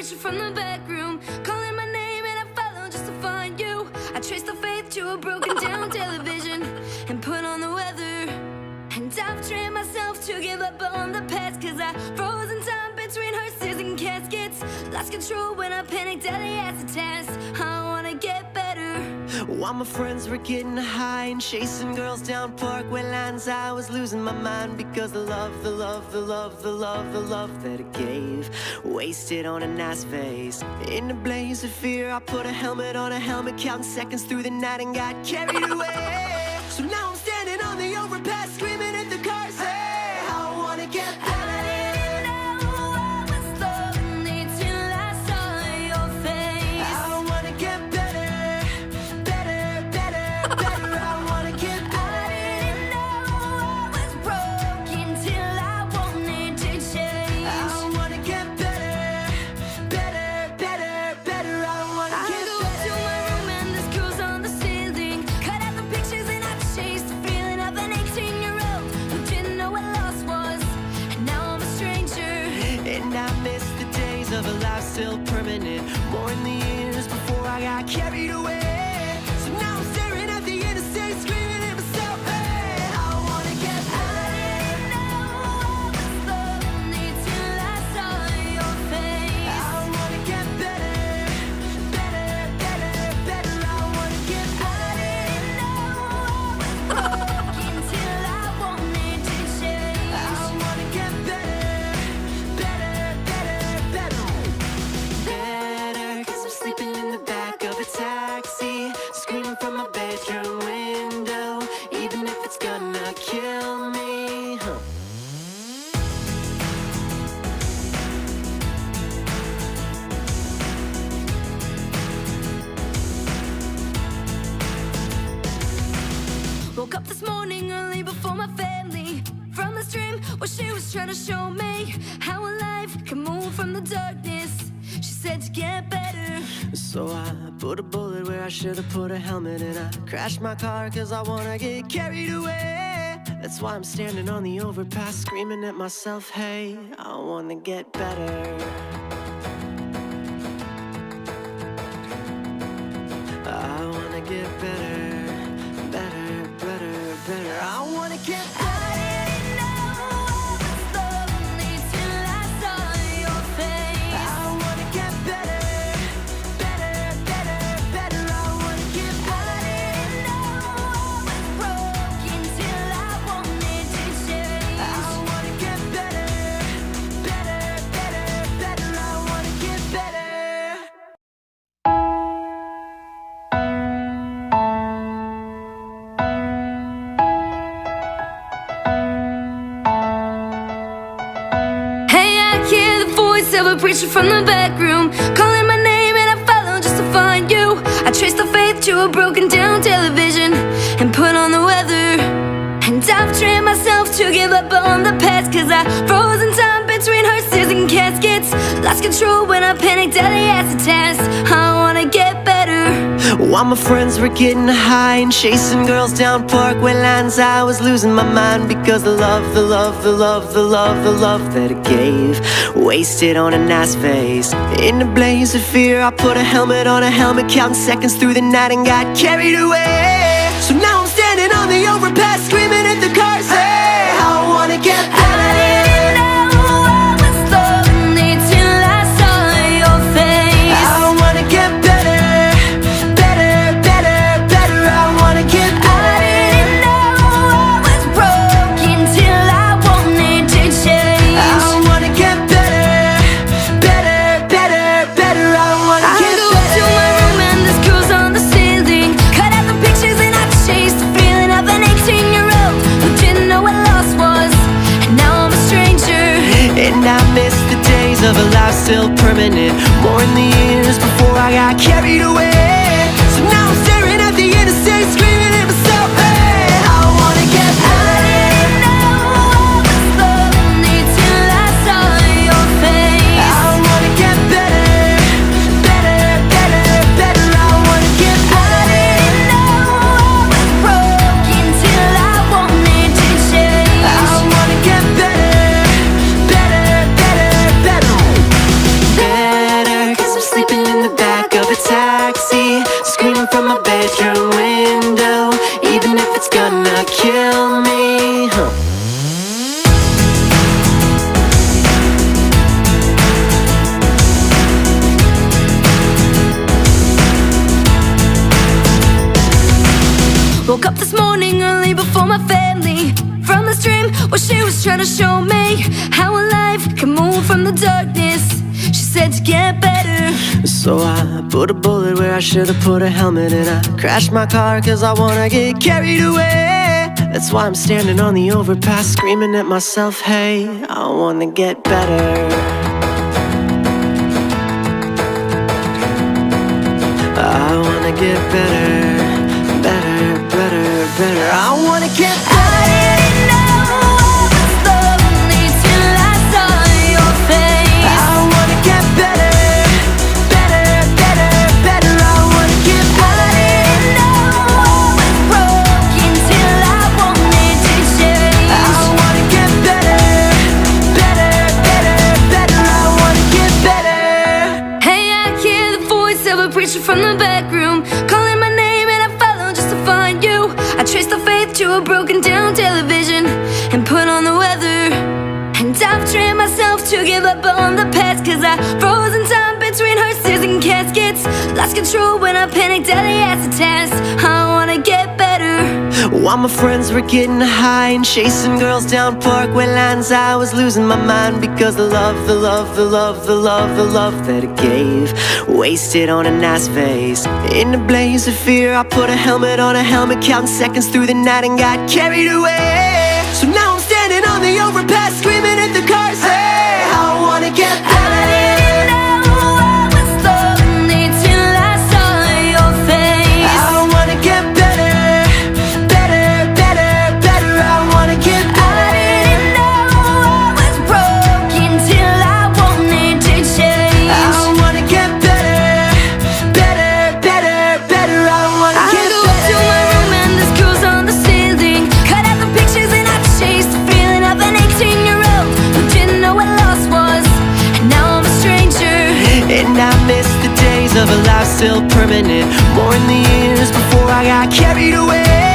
preacher from the back room, calling my name and I follow just to find you. I traced the faith to a broken down television and put on the weather. And I've trained myself to give up on the past, cause I froze in time between hearses and caskets. Lost control when I panicked at the acid test. I wanna get better. While my friends were getting high and chasing girls down Parkway lines, I was losing my mind because the love that it gave, wasted on a nice face. In a blaze of fear, I put a helmet on a helmet, counting seconds through the night and got carried away. So now I'm standing on the overpass, screaming at the cars, hey, I wanna get better. Of a life still permanent, more in the years before I got carried away. So now I'm staring at the interstate, screaming at myself, hey, I wanna get better. I didn't know what was lonely till I saw your face. I wanna get better, better, better, better. I wanna get better. I didn't know what was broken till I wanted to change. I wanna get better, better, better, better. Better, cause I'm sleeping in the back of a taxi, screaming from my bedroom window, even if it's gonna kill me, Woke up this morning early before my family, from this dream where she was trying to show me how a life can move from the darkness. She said to get better. So I put a bullet where I should have put a helmet, and I crashed my car cause I wanna get carried away. That's why I'm standing on the overpass, screaming at myself, hey, I wanna get better. I wanna get better, better, better, better. I wanna get better. Of a preacher from the back room, calling my name and I follow just to find you. I traced the faith to a broken down television and put on the weather. And I've trained myself to give up on the past, cause I froze in time between hearses and caskets. Lost control when I panicked at the acid test. I wanna get better. While my friends were getting high and chasing girls down Parkway lines, I was losing my mind because the love that it gave, wasted on a nice face. In a blaze of fear, I put a helmet on a helmet, counting seconds through the night and got carried away. So now I'm standing on the overpass, screaming at the cars, hey, I wanna get better. Of a life still permanent, more in the years before I got carried away. So now I'm staring at the interstate, screaming at myself, hey, I wanna get better. I didn't know what was lonely till I saw your face. I wanna get better, better, better, better. I wanna get better. I didn't know what was broken till I wanted to change. I wanna get better, better, better, better. Better, my bedroom window, even if it's gonna kill me, Woke up this morning early before my family, from this dream where she was trying to show me how a life can move from the darkness. She said to get better. So I put a bullet where I should've put a helmet, and I crashed my car cause I wanna get carried away. That's why I'm standing on the overpass screaming at myself, hey, I wanna get better. I wanna get better, better, better, better. I wanna get better. I didn't know I was lonely till I saw your face. I wanna get better, better, better, better. I wanna get better. I didn't know I was broken till I wanted to change. I wanna get better, better, better, better. I wanna get better. Hey, I hear the voice of a preacher from the back room, calling my name and I follow just to find you. I trace the faith to a broken down television and put on the weather. And I've trained myself to give up on the past, cause I froze in time between hearses and caskets. Lost control when I panicked at the acid test. I wanna get better. While my friends were getting high and chasing girls down Parkway lines, I was losing my mind because the love, the love, the love, the love, the love that it gave, wasted on a nice face. In a blaze of fear, I put a helmet on a helmet, counting seconds through the night and got carried away. So now I'm standing on the overpass screaming at the cars, hey, I wanna get better. I didn't know I was lonely till I saw your face. I wanna get better, better, better, better. I wanna get better. I didn't know I was broken till I wanted to change. I wanna get better, better, better, better. I wanna get I go better. to my room and there's screws on the ceiling, cut out the pictures and I chased the feeling of an 18-year-old who didn't know what loss was, and now I'm a stranger. And I miss the days of a life still permanent, more in the years before I got carried away.